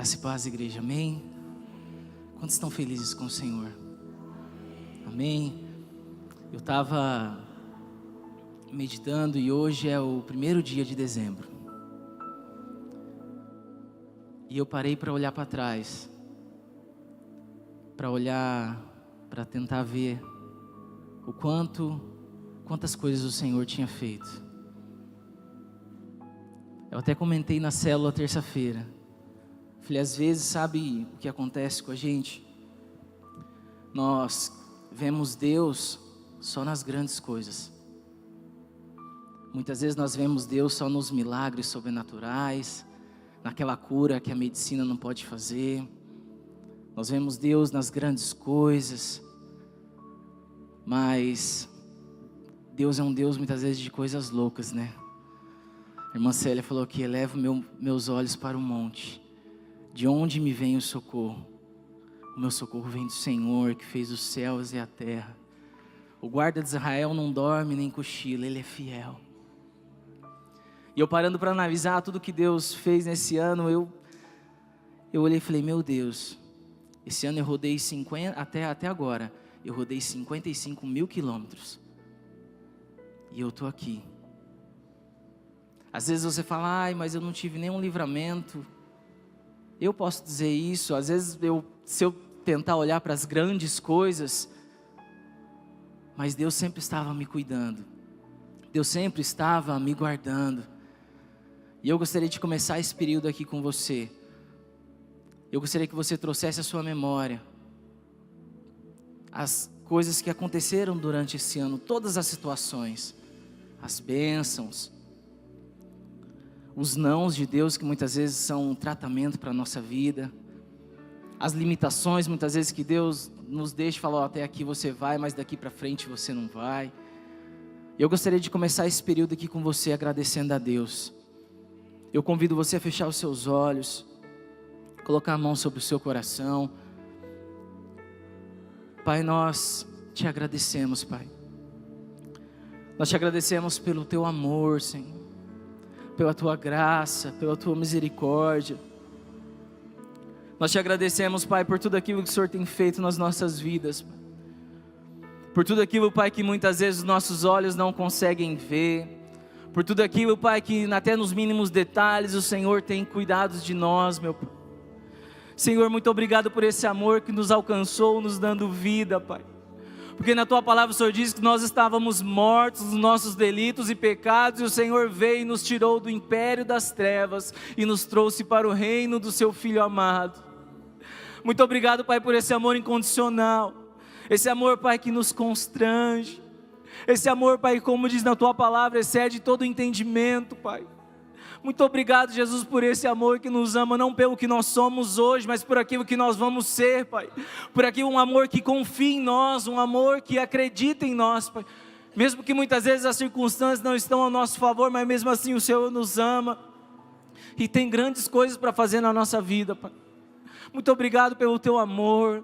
Graça e paz, igreja, amém? Quantos estão felizes com o Senhor? Amém? Eu estava meditando e hoje é o primeiro dia de dezembro. E eu parei para olhar para trás, para tentar ver quantas coisas o Senhor tinha feito. Eu até comentei na célula terça-feira. Falei, às vezes, sabe o que acontece com a gente? Nós vemos Deus só nas grandes coisas. Muitas vezes nós vemos Deus só nos milagres sobrenaturais, naquela cura que a medicina não pode fazer. Nós vemos Deus nas grandes coisas, mas Deus é um Deus muitas vezes de coisas loucas, né? A irmã Célia falou que elevo meus olhos para o monte. De onde me vem o socorro? O meu socorro vem do Senhor, que fez os céus e a terra. O guarda de Israel não dorme nem cochila, Ele é fiel. E eu parando para analisar tudo que Deus fez nesse ano, eu olhei e falei, meu Deus, esse ano eu rodei até agora, eu rodei 55 mil quilômetros. E eu estou aqui. Às vezes você fala, mas eu não tive nenhum livramento. Eu posso dizer isso, às vezes se eu tentar olhar para as grandes coisas, mas Deus sempre estava me cuidando, Deus sempre estava me guardando. E eu gostaria de começar esse período aqui com você. Eu gostaria que você trouxesse à sua memória as coisas que aconteceram durante esse ano, todas as situações, as bênçãos, os nãos de Deus que muitas vezes são um tratamento para a nossa vida, as limitações muitas vezes que Deus nos deixa falar, até aqui você vai, mas daqui para frente você não vai. Eu gostaria de começar esse período aqui com você agradecendo a Deus. Eu convido você a fechar os seus olhos, colocar a mão sobre o seu coração. Pai, nós te agradecemos, Pai. Nós te agradecemos pelo teu amor, Senhor, pela tua graça, pela tua misericórdia. Nós te agradecemos, Pai, por tudo aquilo que o Senhor tem feito nas nossas vidas, Pai. Por tudo aquilo, Pai, que muitas vezes os nossos olhos não conseguem ver. Por tudo aquilo, Pai, que até nos mínimos detalhes o Senhor tem cuidado de nós, meu Pai. Senhor, muito obrigado por esse amor que nos alcançou, nos dando vida, Pai. Porque na tua palavra o Senhor diz que nós estávamos mortos nos nossos delitos e pecados, e o Senhor veio e nos tirou do império das trevas e nos trouxe para o reino do seu Filho amado. Muito obrigado, Pai, por esse amor incondicional, esse amor, Pai, que nos constrange, esse amor, Pai, como diz na tua palavra, excede todo entendimento, Pai. Muito obrigado, Jesus, por esse amor que nos ama, não pelo que nós somos hoje, mas por aquilo que nós vamos ser, Pai. Por aquilo, um amor que confia em nós, um amor que acredita em nós, Pai. Mesmo que muitas vezes as circunstâncias não estão ao nosso favor, mas mesmo assim o Senhor nos ama e tem grandes coisas para fazer na nossa vida, Pai. Muito obrigado pelo teu amor.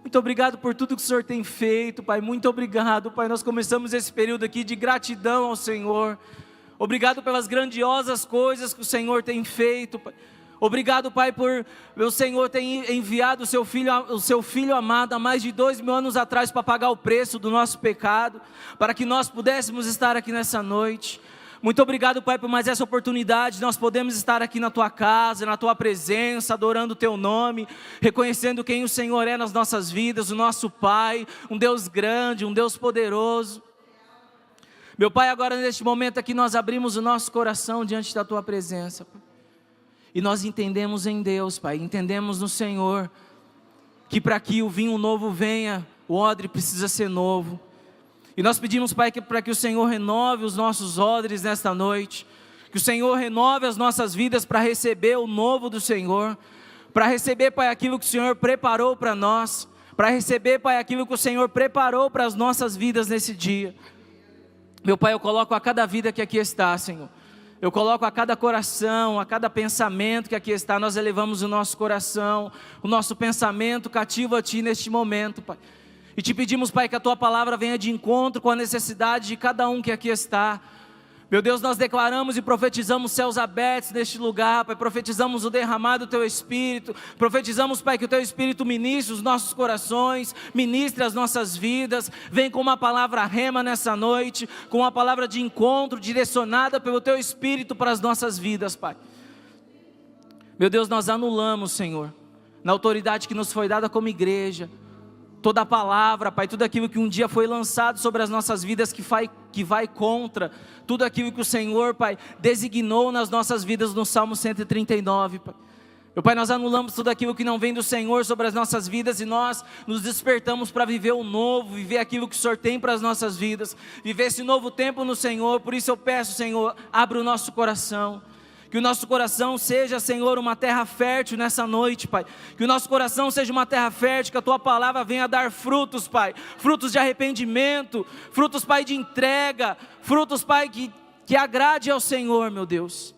Muito obrigado por tudo que o Senhor tem feito, Pai. Muito obrigado, Pai. Nós começamos esse período aqui de gratidão ao Senhor. Obrigado pelas grandiosas coisas que o Senhor tem feito, Pai. Obrigado, Pai, por o Senhor ter enviado o seu filho amado há mais de 2.000 anos atrás para pagar o preço do nosso pecado, para que nós pudéssemos estar aqui nessa noite. Muito obrigado, Pai, por mais essa oportunidade. Nós podemos estar aqui na Tua casa, na Tua presença, adorando o Teu nome, reconhecendo quem o Senhor é nas nossas vidas, o nosso Pai, um Deus grande, um Deus poderoso. Meu Pai, agora neste momento aqui nós abrimos o nosso coração diante da Tua presença, Pai. E nós entendemos em Deus, Pai, entendemos no Senhor, que para que o vinho novo venha, o odre precisa ser novo. E nós pedimos, Pai, para que o Senhor renove os nossos odres nesta noite, que o Senhor renove as nossas vidas para receber o novo do Senhor, para receber, Pai, aquilo que o Senhor preparou para nós, para receber, Pai, aquilo que o Senhor preparou para as nossas vidas nesse dia. Meu Pai, eu coloco a cada vida que aqui está, Senhor. Eu coloco a cada coração, a cada pensamento que aqui está. Nós elevamos o nosso coração, o nosso pensamento cativo a Ti neste momento, Pai. E te pedimos, Pai, que a Tua palavra venha de encontro com a necessidade de cada um que aqui está. Meu Deus, nós declaramos e profetizamos céus abertos neste lugar, Pai. Profetizamos o derramado do Teu Espírito. Profetizamos, Pai, que o Teu Espírito ministre os nossos corações, ministre as nossas vidas. Vem com uma palavra rema nessa noite, com uma palavra de encontro, direcionada pelo Teu Espírito para as nossas vidas, Pai. Meu Deus, nós anulamos, Senhor, na autoridade que nos foi dada como igreja, toda a palavra, Pai, tudo aquilo que um dia foi lançado sobre as nossas vidas que vai contra tudo aquilo que o Senhor, Pai, designou nas nossas vidas no Salmo 139, Pai. Meu Pai, nós anulamos tudo aquilo que não vem do Senhor sobre as nossas vidas e nós nos despertamos para viver o novo, viver aquilo que o Senhor tem para as nossas vidas, viver esse novo tempo no Senhor. Por isso eu peço, Senhor, abra o nosso coração. Que o nosso coração seja, Senhor, uma terra fértil nessa noite, Pai. Que o nosso coração seja uma terra fértil, que a Tua palavra venha dar frutos, Pai. Frutos de arrependimento, frutos, Pai, de entrega, frutos, Pai, que agrade ao Senhor, meu Deus.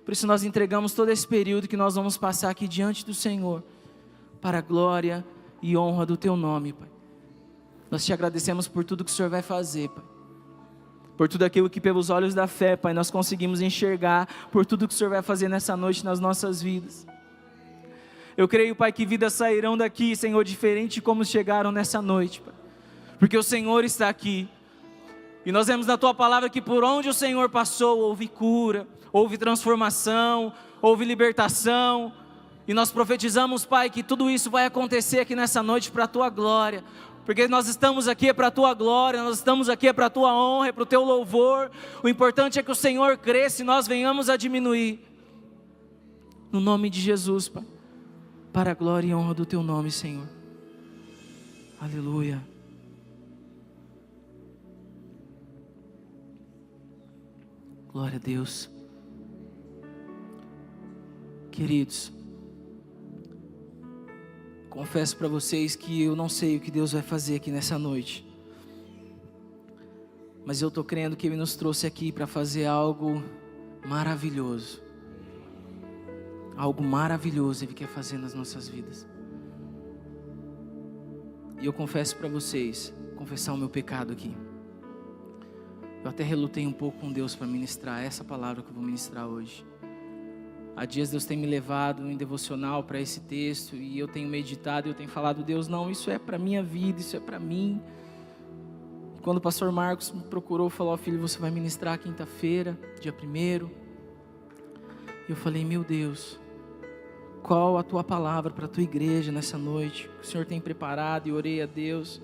Por isso nós entregamos todo esse período que nós vamos passar aqui diante do Senhor, para a glória e honra do Teu nome, Pai. Nós Te agradecemos por tudo que o Senhor vai fazer, Pai. Por tudo aquilo que pelos olhos da fé, Pai, nós conseguimos enxergar, por tudo que o Senhor vai fazer nessa noite nas nossas vidas. Eu creio, Pai, que vidas sairão daqui, Senhor, diferente de como chegaram nessa noite, Pai. Porque o Senhor está aqui. E nós vemos na Tua palavra que por onde o Senhor passou, houve cura, houve transformação, houve libertação. E nós profetizamos, Pai, que tudo isso vai acontecer aqui nessa noite para a Tua glória. Porque nós estamos aqui para a Tua glória, nós estamos aqui para a Tua honra, para o Teu louvor. O importante é que o Senhor cresça e nós venhamos a diminuir. No nome de Jesus, Pai. Para a glória e honra do Teu nome, Senhor. Aleluia. Glória a Deus. Queridos, confesso para vocês que eu não sei o que Deus vai fazer aqui nessa noite. Mas eu estou crendo que Ele nos trouxe aqui para fazer algo maravilhoso. Algo maravilhoso Ele quer fazer nas nossas vidas. E eu confesso para vocês, confessar o meu pecado aqui. Eu até relutei um pouco com Deus para ministrar essa palavra que eu vou ministrar hoje. Há dias Deus tem me levado em devocional para esse texto e eu tenho meditado e eu tenho falado: Deus, não, isso é para a minha vida, isso é para mim. Quando o pastor Marcos me procurou, falou: filho, você vai ministrar quinta-feira, dia 1º. Eu falei: meu Deus, qual a Tua palavra para a Tua igreja nessa noite? O Senhor tem preparado? E orei a Deus.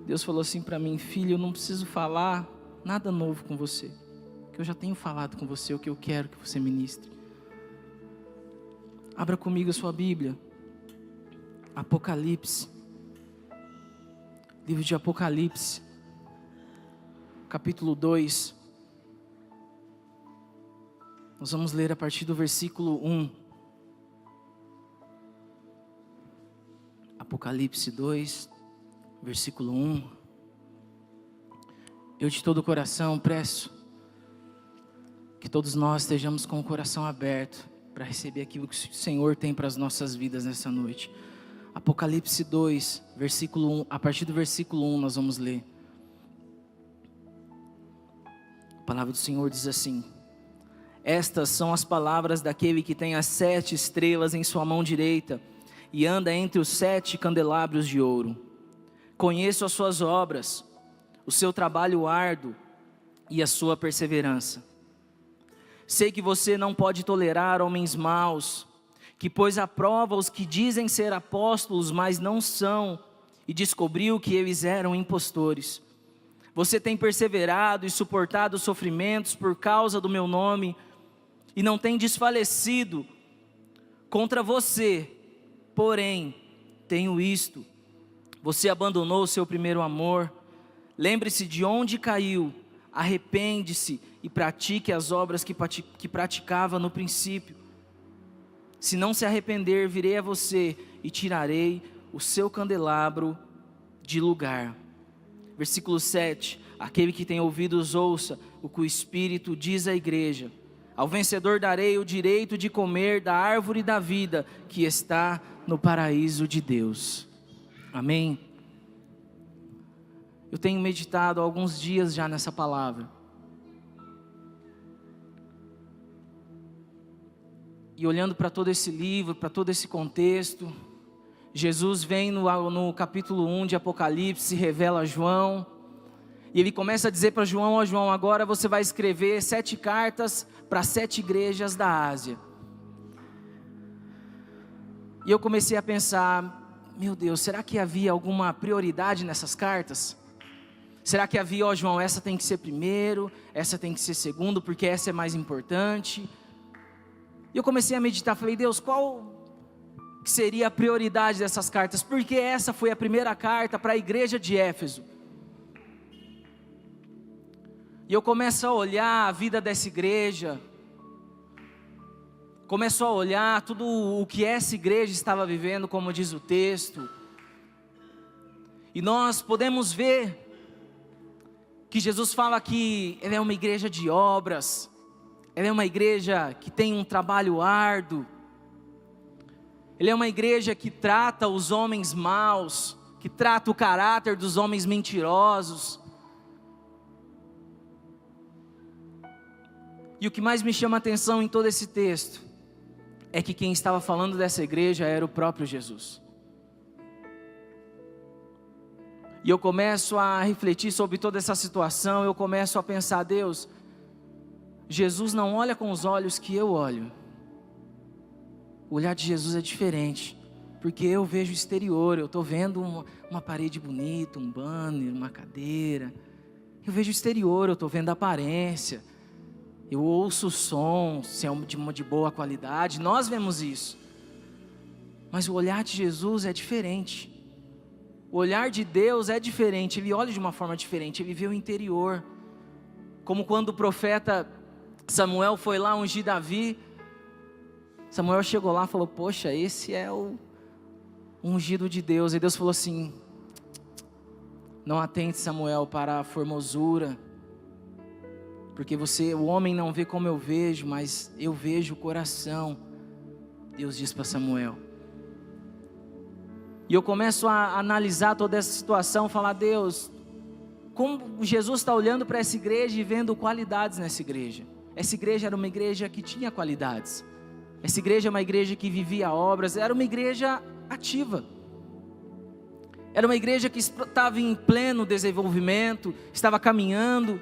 Deus falou assim para mim: filho, eu não preciso falar nada novo com você, que eu já tenho falado com você o que eu quero que você ministre. Abra comigo a sua Bíblia, Apocalipse, livro de Apocalipse, capítulo 2, nós vamos ler a partir do versículo 1, Apocalipse 2, versículo 1, eu de todo o coração peço que todos nós estejamos com o coração aberto para receber aquilo que o Senhor tem para as nossas vidas nessa noite. Apocalipse 2, versículo 1, a partir do versículo 1 nós vamos ler. A palavra do Senhor diz assim: estas são as palavras daquele que tem as 7 estrelas em sua mão direita e anda entre os 7 candelabros de ouro. Conheço as suas obras, o seu trabalho árduo e a sua perseverança. Sei que você não pode tolerar homens maus, que pôs à prova os que dizem ser apóstolos, mas não são, e descobriu que eles eram impostores. Você tem perseverado e suportado sofrimentos por causa do meu nome, e não tem desfalecido. Contra você, porém, tenho isto: você abandonou o seu primeiro amor. Lembre-se de onde caiu, arrepende-se e pratique as obras que praticava no princípio. Se não se arrepender, virei a você e tirarei o seu candelabro de lugar. Versículo 7, aquele que tem ouvidos ouça o que o Espírito diz à igreja. Ao vencedor darei o direito de comer da árvore da vida que está no paraíso de Deus. Amém? Eu tenho meditado há alguns dias já nessa palavra. E olhando para todo esse livro, para todo esse contexto, Jesus vem no capítulo 1 de Apocalipse, se revela a João, e ele começa a dizer para João: ó João, agora você vai escrever 7 cartas para 7 igrejas da Ásia. E eu comecei a pensar, meu Deus, será que havia alguma prioridade nessas cartas? Será que havia, ó João, essa tem que ser primeiro, essa tem que ser segundo, porque essa é mais importante? E eu comecei a meditar, falei, Deus, qual que seria a prioridade dessas cartas? Porque essa foi a primeira carta para a igreja de Éfeso. E eu começo a olhar a vida dessa igreja, começo a olhar tudo o que essa igreja estava vivendo, como diz o texto. E nós podemos ver que Jesus fala que ela é uma igreja de obras, ela é uma igreja que tem um trabalho árduo, ela é uma igreja que trata os homens maus, que trata o caráter dos homens mentirosos. E o que mais me chama a atenção em todo esse texto é que quem estava falando dessa igreja era o próprio Jesus. E eu começo a refletir sobre toda essa situação, eu começo a pensar, Deus, Jesus não olha com os olhos que eu olho. O olhar de Jesus é diferente, porque eu vejo o exterior, eu estou vendo uma parede bonita, um banner, uma cadeira. Eu vejo o exterior, eu estou vendo a aparência. Eu ouço o som, se é de boa qualidade, nós vemos isso. Mas o olhar de Jesus é diferente. O olhar de Deus é diferente, Ele olha de uma forma diferente, Ele vê o interior. Como quando o profeta Samuel foi lá ungir Davi, Samuel chegou lá e falou, poxa, esse é o ungido de Deus. E Deus falou assim, não atente, Samuel, para a formosura, porque o homem não vê como eu vejo, mas eu vejo o coração. Deus diz para Samuel. E eu começo a analisar toda essa situação, falar, Deus, como Jesus está olhando para essa igreja e vendo qualidades nessa igreja. Essa igreja era uma igreja que tinha qualidades. Essa igreja é uma igreja que vivia obras, era uma igreja ativa. Era uma igreja que estava em pleno desenvolvimento, estava caminhando.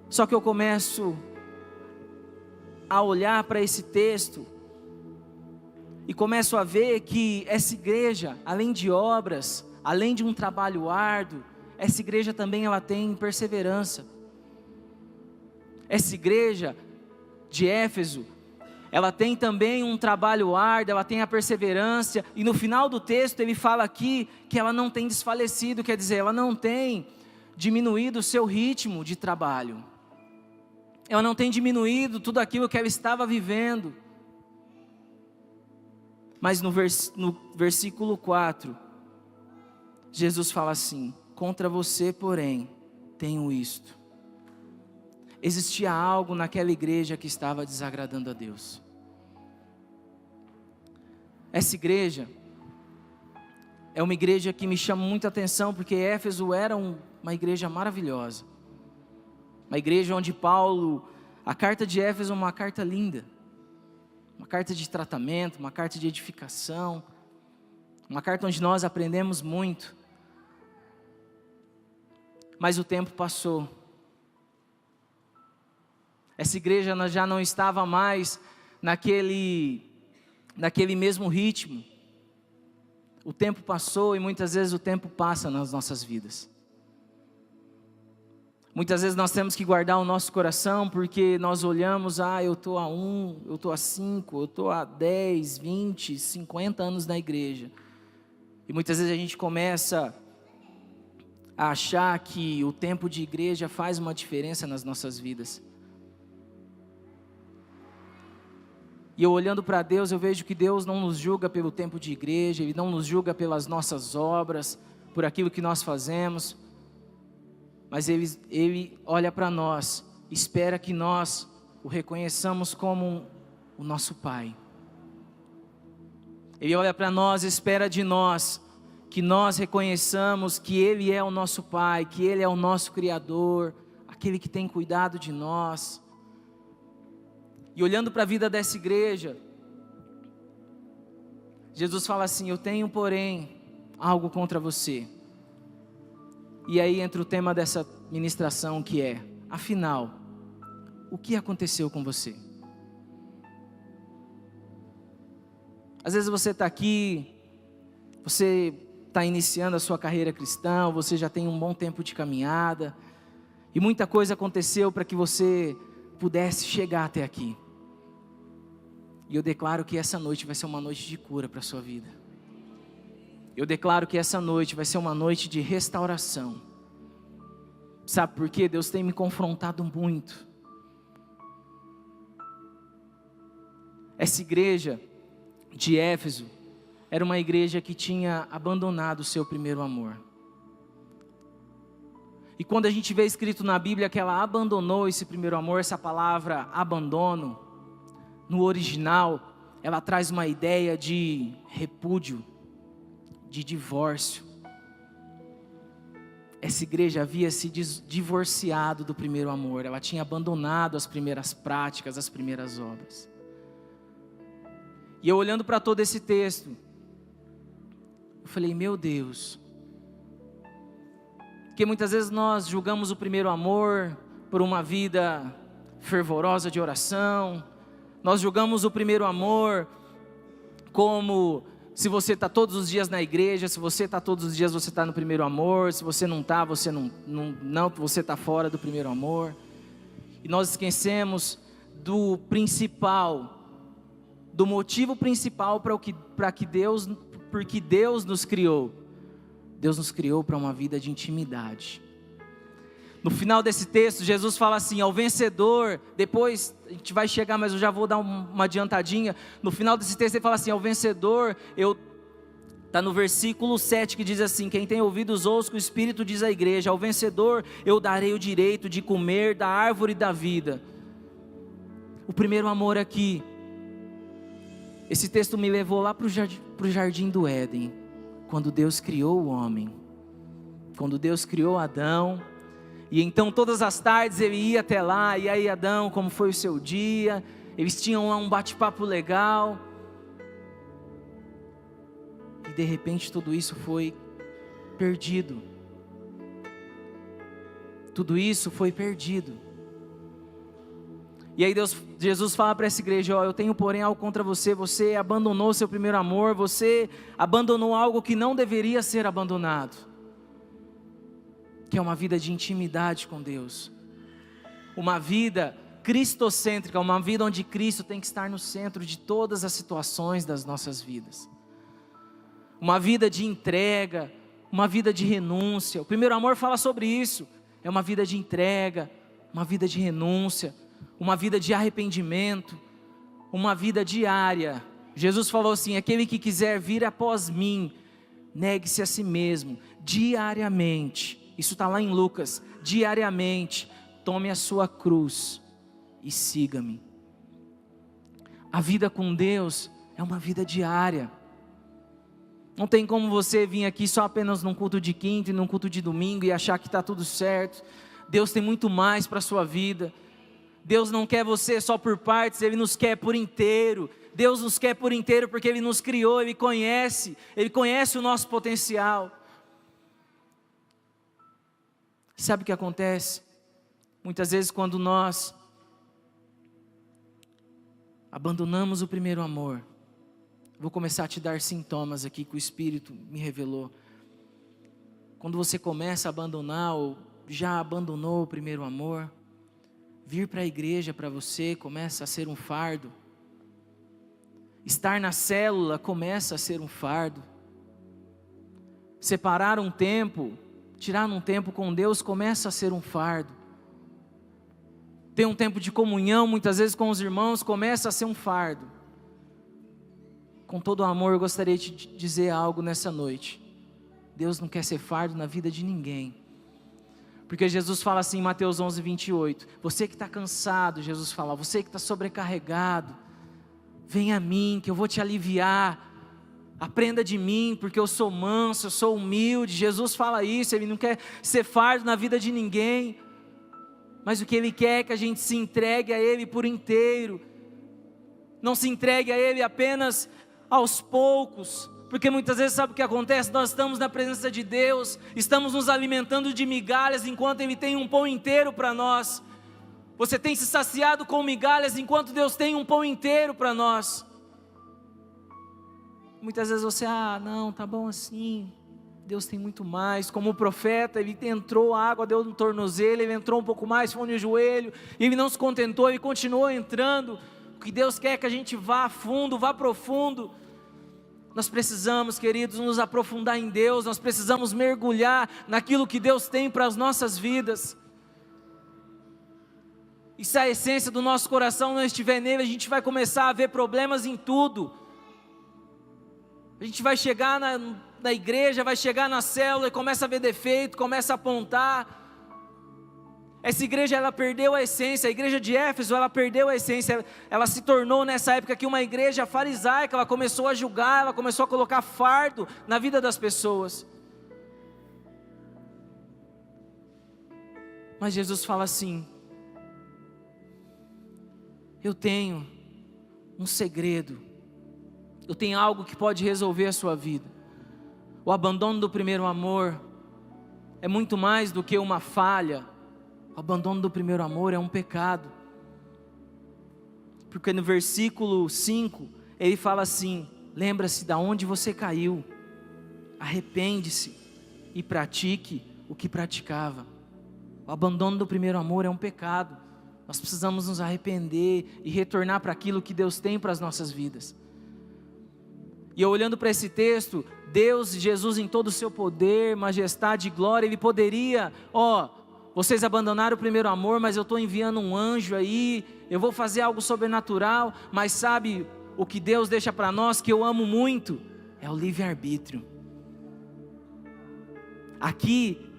Só que eu começo a olhar para esse texto e começo a ver que essa igreja, além de obras, além de um trabalho árduo, essa igreja também ela tem perseverança. Essa igreja de Éfeso, ela tem também um trabalho árduo, ela tem a perseverança, e no final do texto ele fala aqui que ela não tem desfalecido, quer dizer, ela não tem diminuído o seu ritmo de trabalho. Ela não tem diminuído tudo aquilo que ela estava vivendo. Mas no versículo 4, Jesus fala assim, contra você, porém, tenho isto. Existia algo naquela igreja que estava desagradando a Deus. Essa igreja é uma igreja que me chama muita atenção, porque Éfeso era uma igreja maravilhosa. Uma igreja onde Paulo, a carta de Éfeso é uma carta linda. Uma carta de tratamento, uma carta de edificação, uma carta onde nós aprendemos muito. Mas o tempo passou. Essa igreja já não estava mais naquele mesmo ritmo. O tempo passou e muitas vezes o tempo passa nas nossas vidas. Muitas vezes nós temos que guardar o nosso coração, porque nós olhamos, eu estou há 1, eu estou há 5, eu estou há 10, 20, 50 anos na igreja. E muitas vezes a gente começa a achar que o tempo de igreja faz uma diferença nas nossas vidas. E eu olhando para Deus, eu vejo que Deus não nos julga pelo tempo de igreja, Ele não nos julga pelas nossas obras, por aquilo que nós fazemos. Mas Ele olha para nós, espera que nós o reconheçamos como o nosso Pai. Ele olha para nós, espera de nós, que nós reconheçamos que Ele é o nosso Pai, que Ele é o nosso Criador, aquele que tem cuidado de nós. E olhando para a vida dessa igreja, Jesus fala assim: eu tenho, porém, algo contra você. E aí entra o tema dessa ministração, que é: afinal, o que aconteceu com você? Às vezes você está aqui, você está iniciando a sua carreira cristã, você já tem um bom tempo de caminhada, e muita coisa aconteceu para que você pudesse chegar até aqui. E eu declaro que essa noite vai ser uma noite de cura para a sua vida. Eu declaro que essa noite vai ser uma noite de restauração. Sabe por quê? Deus tem me confrontado muito. Essa igreja de Éfeso era uma igreja que tinha abandonado o seu primeiro amor. E quando a gente vê escrito na Bíblia que ela abandonou esse primeiro amor, essa palavra abandono, no original, ela traz uma ideia de repúdio, de divórcio. Essa igreja havia se divorciado do primeiro amor, ela tinha abandonado as primeiras práticas, as primeiras obras. E eu olhando para todo esse texto, eu falei: meu Deus, porque muitas vezes nós julgamos o primeiro amor por uma vida fervorosa de oração, nós julgamos o primeiro amor como se você está todos os dias na igreja, se você está todos os dias, você está no primeiro amor, se você não está, você você está fora do primeiro amor. E nós esquecemos do principal, do motivo principal porque Deus nos criou. Deus nos criou para uma vida de intimidade. No final desse texto, Jesus fala assim: ao vencedor, depois a gente vai chegar, mas eu já vou dar uma adiantadinha. No final desse texto ele fala assim: ao vencedor, está no versículo 7 que diz assim: quem tem ouvidos ouça o que o Espírito diz à igreja. Ao vencedor eu darei o direito de comer da árvore da vida. O primeiro amor aqui. Esse texto me levou lá para o jardim do Éden, quando Deus criou o homem, quando Deus criou Adão. E então todas as tardes ele ia até lá: e aí Adão, como foi o seu dia? Eles tinham lá um bate-papo legal. E de repente tudo isso foi perdido. Tudo isso foi perdido. E aí Jesus fala para essa igreja: ó, eu tenho porém algo contra você. Você abandonou seu primeiro amor, você abandonou algo que não deveria ser abandonado, que é uma vida de intimidade com Deus, uma vida cristocêntrica, uma vida onde Cristo tem que estar no centro de todas as situações das nossas vidas, uma vida de entrega, uma vida de renúncia. O primeiro amor fala sobre isso, é uma vida de entrega, uma vida de renúncia, uma vida de arrependimento, uma vida diária. Jesus falou assim: aquele que quiser vir após mim, negue-se a si mesmo, diariamente. Isso está lá em Lucas: diariamente, tome a sua cruz e siga-me. A vida com Deus é uma vida diária. Não tem como você vir aqui só apenas num culto de quinta e num culto de domingo e achar que está tudo certo. Deus tem muito mais para a sua vida. Deus não quer você só por partes, Ele nos quer por inteiro. Deus nos quer por inteiro porque Ele nos criou, Ele conhece o nosso potencial. Sabe o que acontece? Muitas vezes quando nós abandonamos o primeiro amor, vou começar a te dar sintomas aqui que o Espírito me revelou. Quando você começa a abandonar ou já abandonou o primeiro amor, vir para a igreja para você começa a ser um fardo. Estar na célula começa a ser um fardo. Separar um tempo, tirar um tempo com Deus começa a ser um fardo. Ter um tempo de comunhão muitas vezes com os irmãos começa a ser um fardo. Com todo o amor eu gostaria de te dizer algo nessa noite: Deus não quer ser fardo na vida de ninguém. Porque Jesus fala assim em Mateus 11:28, você que está cansado, Jesus fala, você que está sobrecarregado, vem a mim que eu vou te aliviar. Aprenda de mim, porque eu sou manso, eu sou humilde. Jesus fala isso, Ele não quer ser fardo na vida de ninguém, mas o que Ele quer é que a gente se entregue a Ele por inteiro, Não se entregue a Ele apenas aos poucos, porque muitas vezes sabe o que acontece? Nós estamos na presença de Deus, estamos nos alimentando de migalhas, enquanto Ele tem um pão inteiro para nós. Você tem se saciado com migalhas, enquanto Deus tem um pão inteiro para nós. Muitas vezes você, não, tá bom assim, Deus tem muito mais. Como o profeta, ele entrou, a água deu no tornozelo, ele entrou um pouco mais, foi no joelho, e ele não se contentou, ele continuou entrando. O que Deus quer é que a gente vá a fundo, vá profundo. Nós precisamos, queridos, nos aprofundar em Deus, nós precisamos mergulhar naquilo que Deus tem para as nossas vidas. E se a essência do nosso coração não estiver nele, a gente vai começar a ver problemas em tudo. A gente vai chegar na igreja, vai chegar na célula e começa a ver defeito, começa a apontar. Essa igreja, ela perdeu a essência. A igreja de Éfeso, ela perdeu a essência. Ela se tornou nessa época aqui uma igreja farisaica. Ela começou a julgar, ela começou a colocar fardo na vida das pessoas. Mas Jesus fala assim: eu tenho um segredo, eu tenho algo que pode resolver a sua vida. O abandono do primeiro amor é muito mais do que uma falha. O abandono do primeiro amor é um pecado. Porque no versículo 5, ele fala assim: lembra-se de onde você caiu, arrepende-se e pratique o que praticava. O abandono do primeiro amor é um pecado. Nós precisamos nos arrepender e retornar para aquilo que Deus tem para as nossas vidas. E eu olhando para esse texto, Deus, Jesus em todo o seu poder, majestade e glória, Ele poderia, vocês abandonaram o primeiro amor, mas eu estou enviando um anjo aí, eu vou fazer algo sobrenatural. Mas sabe o que Deus deixa para nós, que eu amo muito? É o livre-arbítrio. Aqui,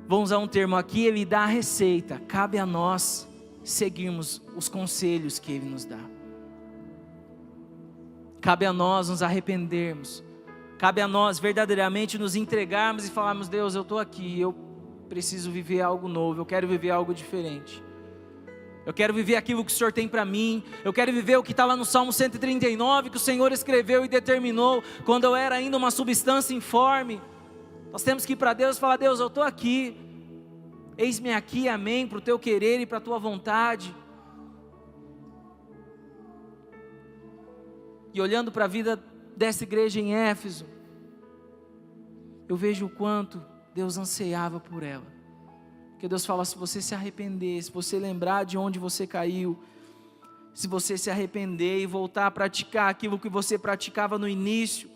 vamos usar um termo aqui, Ele dá a receita, cabe a nós seguirmos os conselhos que Ele nos dá. Cabe a nós nos arrependermos, cabe a nós verdadeiramente nos entregarmos e falarmos: Deus, eu estou aqui, eu preciso viver algo novo, eu quero viver algo diferente. Eu quero viver aquilo que o Senhor tem para mim, eu quero viver o que está lá no Salmo 139, que o Senhor escreveu e determinou, quando eu era ainda uma substância informe. Nós temos que ir para Deus e falar: Deus, eu estou aqui, eis-me aqui, amém, para o teu querer e para a tua vontade. E olhando para a vida dessa igreja em Éfeso, eu vejo o quanto Deus ansiava por ela. Porque Deus fala: se você se arrepender, se você lembrar de onde você caiu, se você se arrepender e voltar a praticar aquilo que você praticava no início.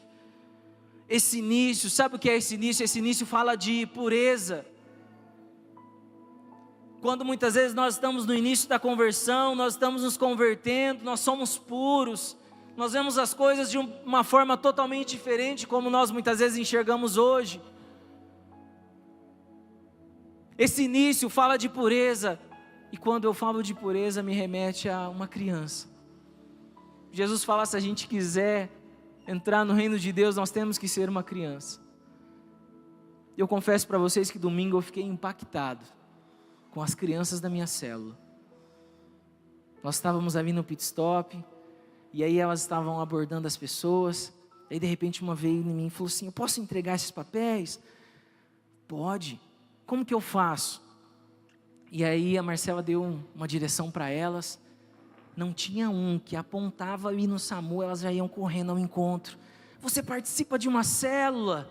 Esse início, sabe o que é esse início? Esse início fala de pureza. Quando muitas vezes nós estamos no início da conversão, nós estamos nos convertendo, nós somos puros, nós vemos as coisas de uma forma totalmente diferente, como nós muitas vezes enxergamos hoje. Esse início fala de pureza, e quando eu falo de pureza, me remete a uma criança. Jesus fala: se a gente quiser entrar no reino de Deus, nós temos que ser uma criança. Eu confesso para vocês que domingo eu fiquei impactado com as crianças da minha célula. Nós estávamos ali no pit stop, e aí elas estavam abordando as pessoas. Aí de repente uma veio em mim e falou assim: eu posso entregar esses papéis? Pode. Como que eu faço? E aí a Marcela deu uma direção para elas. Não tinha um que apontava ali no SAMU, elas já iam correndo ao encontro. Você participa de uma célula?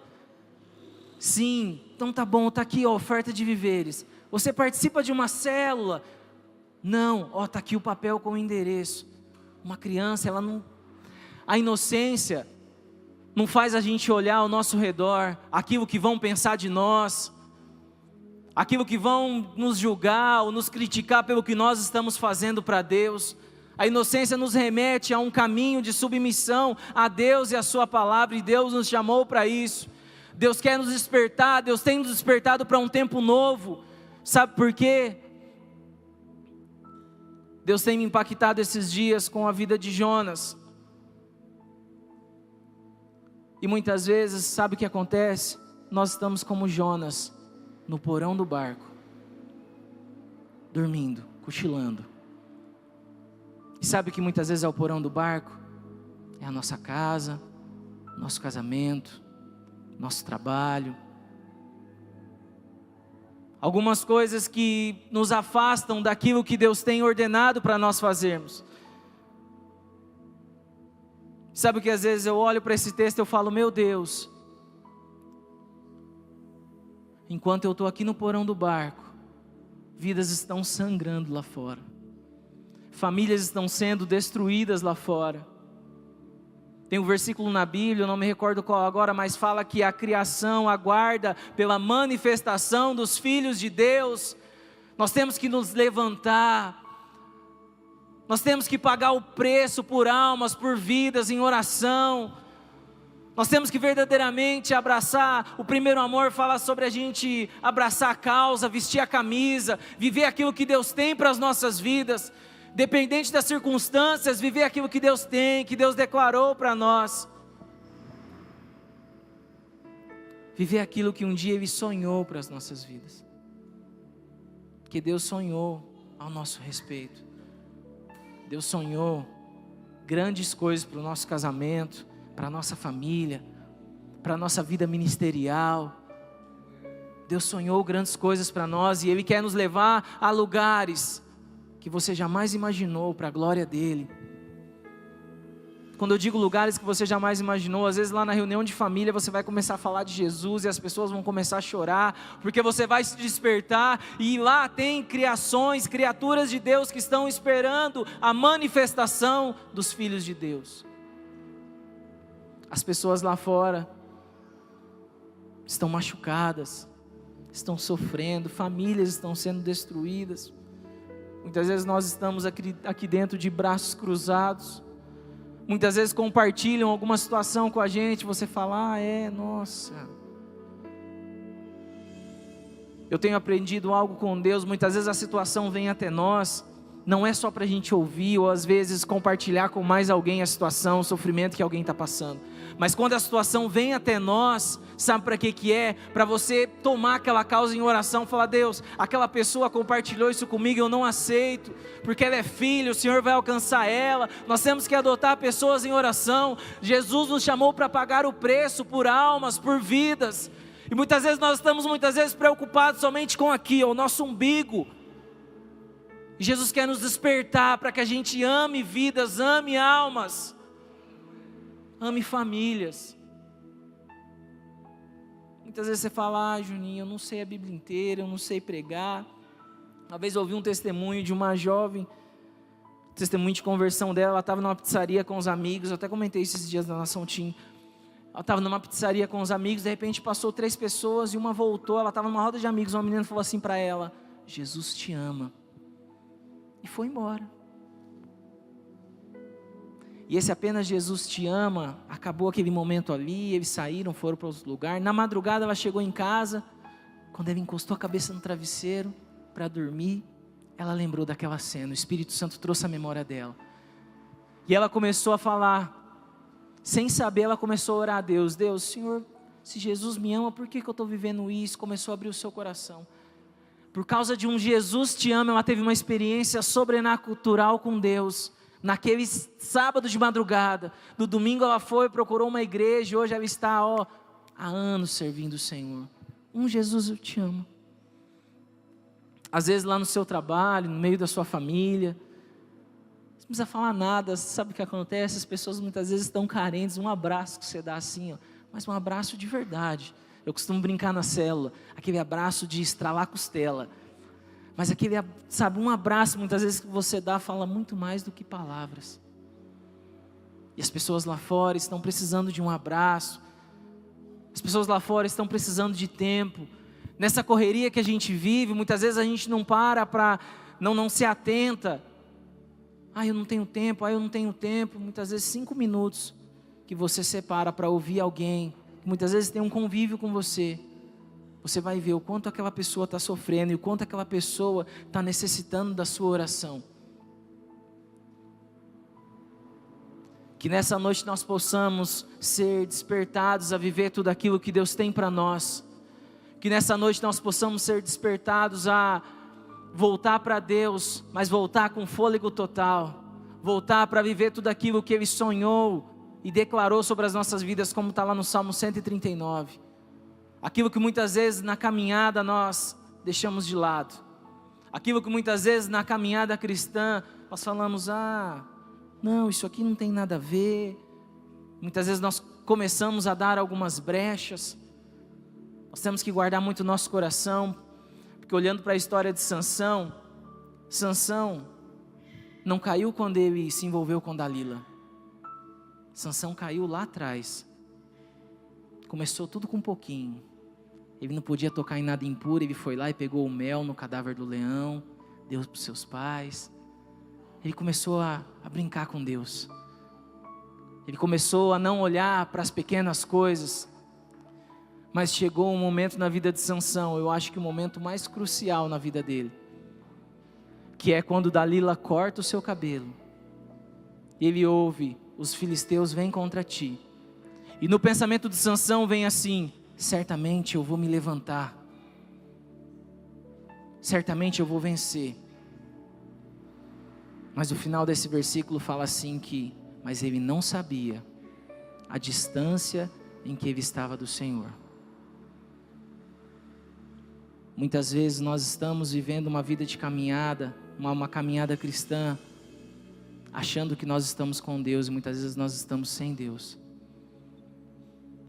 Sim, então tá bom, tá aqui a oferta de víveres. Você participa de uma célula? Não, tá aqui o papel com o endereço. Uma criança, ela não... A inocência não faz a gente olhar ao nosso redor, aquilo que vão pensar de nós, aquilo que vão nos julgar ou nos criticar pelo que nós estamos fazendo para Deus. A inocência nos remete a um caminho de submissão a Deus e a sua palavra, e Deus nos chamou para isso. Deus quer nos despertar, Deus tem nos despertado para um tempo novo. Sabe por quê? Deus tem me impactado esses dias com a vida de Jonas. E muitas vezes, sabe o que acontece? Nós estamos como Jonas, no porão do barco, dormindo, cochilando. E sabe o que muitas vezes é o porão do barco? É a nossa casa, nosso casamento, nosso trabalho. Algumas coisas que nos afastam daquilo que Deus tem ordenado para nós fazermos. Sabe o que às vezes eu olho para esse texto e eu falo, meu Deus, enquanto eu estou aqui no porão do barco, vidas estão sangrando lá fora. Famílias estão sendo destruídas lá fora. Tem um versículo na Bíblia, eu não me recordo qual agora, mas fala que a criação aguarda pela manifestação dos filhos de Deus. Nós temos que nos levantar. Nós temos que pagar o preço por almas, por vidas em oração. Nós temos que verdadeiramente abraçar. O primeiro amor fala sobre a gente abraçar a causa, vestir a camisa, viver aquilo que Deus tem para as nossas vidas. Dependente das circunstâncias, viver aquilo que Deus tem, que Deus declarou para nós. Viver aquilo que um dia Ele sonhou para as nossas vidas. Que Deus sonhou ao nosso respeito. Deus sonhou grandes coisas para o nosso casamento, para a nossa família, para a nossa vida ministerial. Deus sonhou grandes coisas para nós e Ele quer nos levar a lugares que você jamais imaginou para a glória dEle. Quando eu digo lugares que você jamais imaginou, às vezes lá na reunião de família você vai começar a falar de Jesus e as pessoas vão começar a chorar, porque você vai se despertar e lá tem criações, criaturas de Deus que estão esperando a manifestação dos filhos de Deus. As pessoas lá fora estão machucadas, estão sofrendo, famílias estão sendo destruídas. Muitas vezes nós estamos aqui dentro de braços cruzados. Muitas vezes compartilham alguma situação com a gente. Você fala, nossa. Eu tenho aprendido algo com Deus. Muitas vezes a situação vem até nós. Não é só para a gente ouvir ou às vezes compartilhar com mais alguém a situação, o sofrimento que alguém está passando. Mas quando a situação vem até nós, sabe para que é? Para você tomar aquela causa em oração, falar, Deus, aquela pessoa compartilhou isso comigo, eu não aceito, porque ela é filha, o Senhor vai alcançar ela. Nós temos que adotar pessoas em oração. Jesus nos chamou para pagar o preço por almas, por vidas. E muitas vezes nós estamos preocupados somente com aqui, o nosso umbigo. E Jesus quer nos despertar para que a gente ame vidas, ame almas, ame famílias. Muitas vezes você fala, Juninho, eu não sei a Bíblia inteira, eu não sei pregar. Uma vez eu ouvi um testemunho de uma jovem, testemunho de conversão dela. Ela estava numa pizzaria com os amigos, eu até comentei esses dias na Nação Team. Ela estava numa pizzaria com os amigos, de repente passou 3 pessoas e uma voltou. Ela estava numa roda de amigos, uma menina falou assim para ela, Jesus te ama. E foi embora. E esse apenas Jesus te ama, acabou aquele momento ali, eles saíram, foram para outro lugar. Na madrugada ela chegou em casa, quando ela encostou a cabeça no travesseiro para dormir, ela lembrou daquela cena, o Espírito Santo trouxe a memória dela. E ela começou a falar, sem saber, ela começou a orar a Deus. Deus, Senhor, se Jesus me ama, por que eu estou vivendo isso? Começou a abrir o seu coração. Por causa de um Jesus te ama, ela teve uma experiência sobrenatural com Deus. Naquele sábado de madrugada, no domingo ela foi, procurou uma igreja, hoje ela está há anos servindo o Senhor. Um Jesus te ama. Às vezes lá no seu trabalho, no meio da sua família, não precisa falar nada, sabe o que acontece? As pessoas muitas vezes estão carentes, um abraço que você dá assim, mas um abraço de verdade. Eu costumo brincar na célula, aquele abraço de estralar a costela. Mas aquele, sabe, um abraço muitas vezes que você dá, fala muito mais do que palavras. E as pessoas lá fora estão precisando de um abraço. As pessoas lá fora estão precisando de tempo. Nessa correria que a gente vive, muitas vezes a gente não para não se atenta. Eu não tenho tempo, eu não tenho tempo. Muitas vezes 5 minutos que você separa para ouvir alguém, muitas vezes tem um convívio com você. Você vai ver o quanto aquela pessoa está sofrendo e o quanto aquela pessoa está necessitando da sua oração. Que nessa noite nós possamos ser despertados a viver tudo aquilo que Deus tem para nós. Que nessa noite nós possamos ser despertados a voltar para Deus, mas voltar com fôlego total. voltar para viver tudo aquilo que Ele sonhou e declarou sobre as nossas vidas, como está lá no Salmo 139. Aquilo que muitas vezes na caminhada nós deixamos de lado. Aquilo que muitas vezes na caminhada cristã nós falamos, não, isso aqui não tem nada a ver. Muitas vezes nós começamos a dar algumas brechas. Nós temos que guardar muito o nosso coração, porque olhando para a história de Sansão, Sansão não caiu quando ele se envolveu com Dalila. Sansão caiu lá atrás. Começou tudo com um pouquinho. Ele não podia tocar em nada impuro, ele foi lá e pegou o mel no cadáver do leão, deu para os seus pais. Ele começou a brincar com Deus. Ele começou a não olhar para as pequenas coisas. Mas chegou um momento na vida de Sansão, eu acho que o momento mais crucial na vida dele, que é quando Dalila corta o seu cabelo. Ele ouve, os filisteus vêm contra ti. E no pensamento de Sansão vem assim, certamente eu vou me levantar. Certamente eu vou vencer. Mas o final desse versículo fala assim que, mas ele não sabia a distância em que ele estava do Senhor. Muitas vezes nós estamos vivendo uma vida de caminhada, uma caminhada cristã, achando que nós estamos com Deus, e muitas vezes nós estamos sem Deus.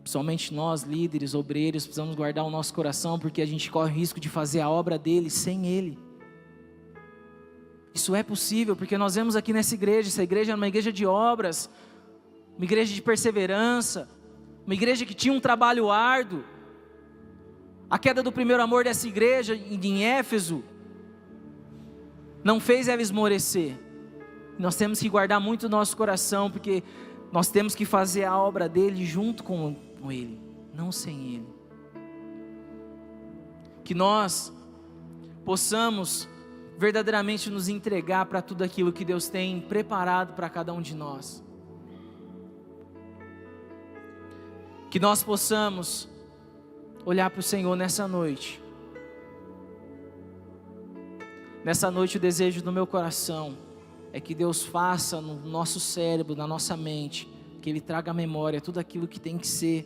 Principalmente nós, líderes, obreiros, precisamos guardar o nosso coração, porque a gente corre o risco de fazer a obra dele sem ele. Isso é possível, porque nós vemos aqui nessa igreja, essa igreja é uma igreja de obras, uma igreja de perseverança, uma igreja que tinha um trabalho árduo. A queda do primeiro amor dessa igreja em Éfeso não fez ela esmorecer. Nós temos que guardar muito o nosso coração, porque nós temos que fazer a obra dele junto com ele, não sem ele. Que nós possamos verdadeiramente nos entregar para tudo aquilo que Deus tem preparado para cada um de nós. Que nós possamos olhar para o Senhor nessa noite. Nessa noite o desejo do meu coração é que Deus faça no nosso cérebro, na nossa mente, que Ele traga à memória tudo aquilo que tem que ser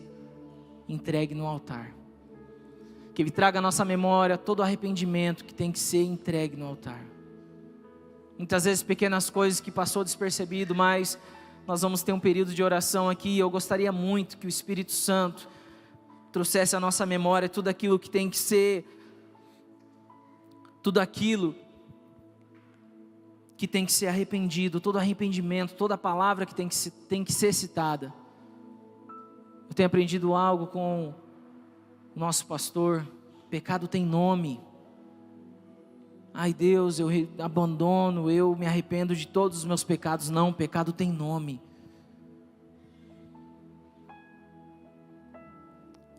entregue no altar. Que Ele traga à nossa memória todo arrependimento que tem que ser entregue no altar. Muitas vezes pequenas coisas que passou despercebido, mas nós vamos ter um período de oração aqui, e eu gostaria muito que o Espírito Santo trouxesse à nossa memória tudo aquilo que tem que ser, tudo aquilo que tem que ser arrependido, todo arrependimento, toda palavra que tem que ser citada. Eu tenho aprendido algo com o nosso pastor: pecado tem nome. Ai Deus, eu abandono, eu me arrependo de todos os meus pecados. Não, pecado tem nome.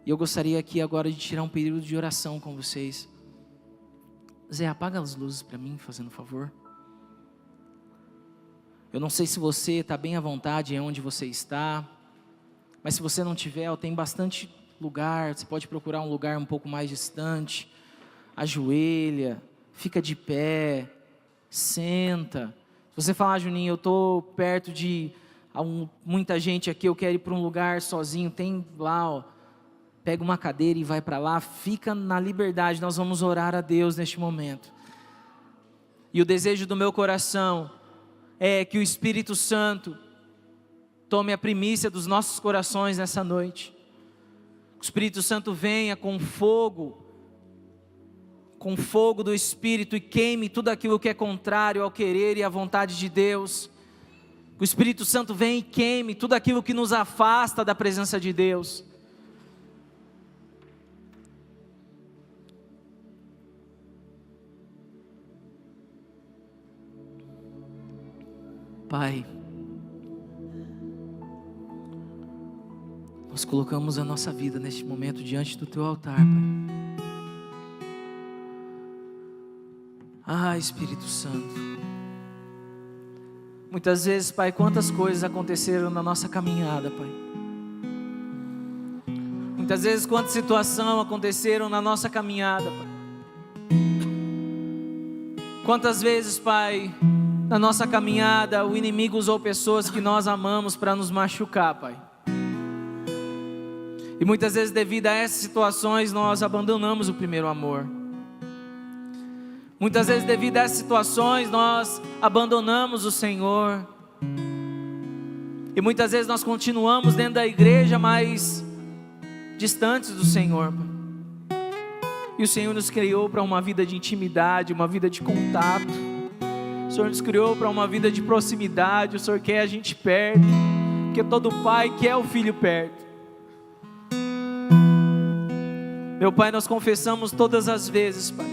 E eu gostaria aqui agora de tirar um período de oração com vocês. Zé, apaga as luzes para mim, fazendo um favor. Eu não sei se você está bem à vontade onde você está, mas se você não tiver, tem bastante lugar. Você pode procurar um lugar um pouco mais distante. Ajoelha, fica de pé, senta. Se você falar, Juninho, eu estou perto de muita gente aqui, eu quero ir para um lugar sozinho, tem lá, ó. Pega uma cadeira e vai para lá, fica na liberdade. Nós vamos orar a Deus neste momento. E o desejo do meu coração é que o Espírito Santo tome a primícia dos nossos corações nessa noite. O Espírito Santo venha com fogo do Espírito, e queime tudo aquilo que é contrário ao querer e à vontade de Deus. O Espírito Santo venha e queime tudo aquilo que nos afasta da presença de Deus. Pai, nós colocamos a nossa vida neste momento diante do Teu altar, Pai. Espírito Santo, muitas vezes, Pai, quantas coisas aconteceram na nossa caminhada, Pai. Muitas vezes, quantas situações aconteceram na nossa caminhada, Pai. Quantas vezes, Pai, Na nossa caminhada, o inimigo usou pessoas que nós amamos para nos machucar, Pai. E muitas vezes, devido a essas situações, nós abandonamos o primeiro amor. Muitas vezes, devido a essas situações, nós abandonamos o Senhor. E muitas vezes nós continuamos dentro da igreja, mas distantes do Senhor. E o Senhor nos criou para uma vida de intimidade, uma vida de contato. O Senhor nos criou para uma vida de proximidade. O Senhor quer a gente perto, porque todo pai quer o filho perto. Meu Pai, nós confessamos todas as vezes, Pai,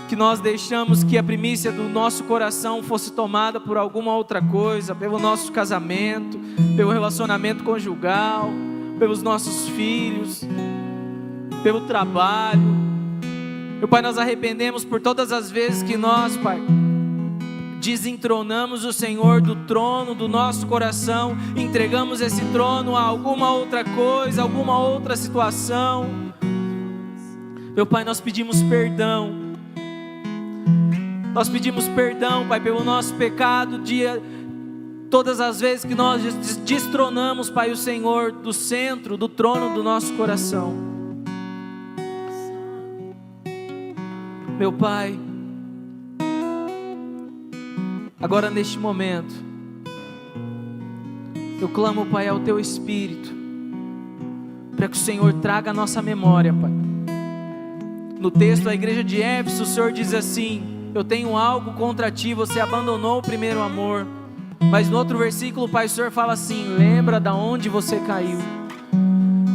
que nós deixamos que a primícia do nosso coração fosse tomada por alguma outra coisa, pelo nosso casamento, pelo relacionamento conjugal, pelos nossos filhos, pelo trabalho. Meu Pai, nós arrependemos por todas as vezes que nós, Pai, desentronamos o Senhor do trono do nosso coração, entregamos esse trono a alguma outra coisa, alguma outra situação. Meu Pai, nós pedimos perdão. Nós pedimos perdão, Pai, pelo nosso pecado, todas as vezes que nós destronamos, Pai, o Senhor do centro, do trono do nosso coração. Meu Pai, agora neste momento, eu clamo, Pai, ao Teu Espírito, para que o Senhor traga a nossa memória, Pai. No texto da igreja de Éfeso, o Senhor diz assim: eu tenho algo contra ti, você abandonou o primeiro amor. Mas no outro versículo, Pai, o Senhor fala assim: lembra da onde você caiu.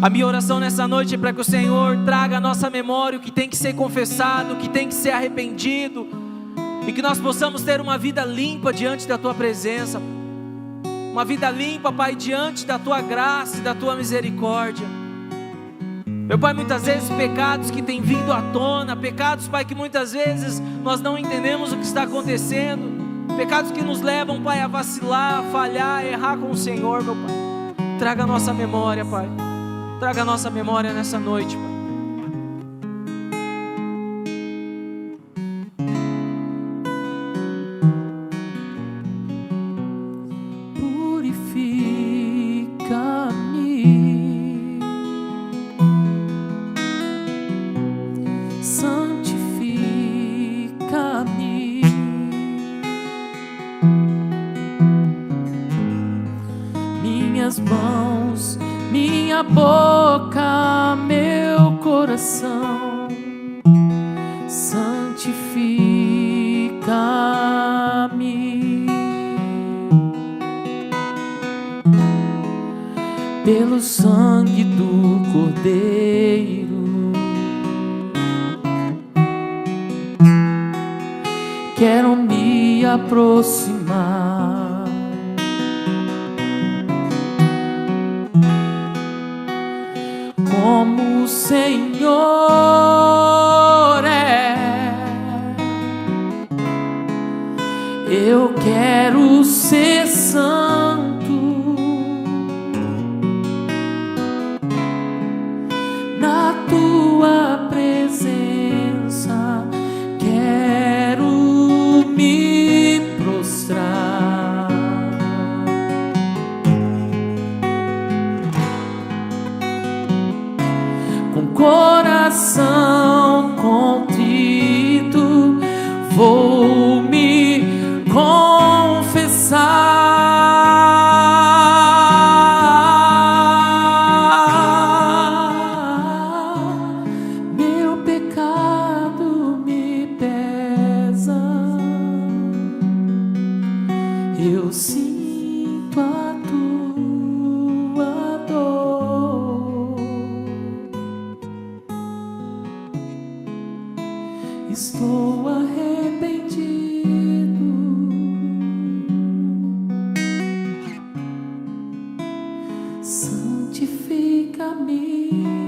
A minha oração nessa noite é para que o Senhor traga à nossa memória o que tem que ser confessado, o que tem que ser arrependido, e que nós possamos ter uma vida limpa diante da Tua presença, uma vida limpa, Pai, diante da Tua graça e da Tua misericórdia. Meu Pai, muitas vezes pecados que têm vindo à tona, pecados, Pai, que muitas vezes nós não entendemos o que está acontecendo, pecados que nos levam, Pai, a vacilar, a falhar, a errar com o Senhor, meu Pai. Traga a nossa memória, Pai, traga a nossa memória nessa noite, Pai. Mãos, minha boca, meu coração, santifica-me pelo sangue do Cordeiro. Quero me aproximar como o Senhor é. Eu quero ser santo na Tua presença. Quero me prostrar com coração contrito, vou me confessar. Meu pecado me pesa, eu sinto a Tua dor. Estou arrependido. Santifica-me.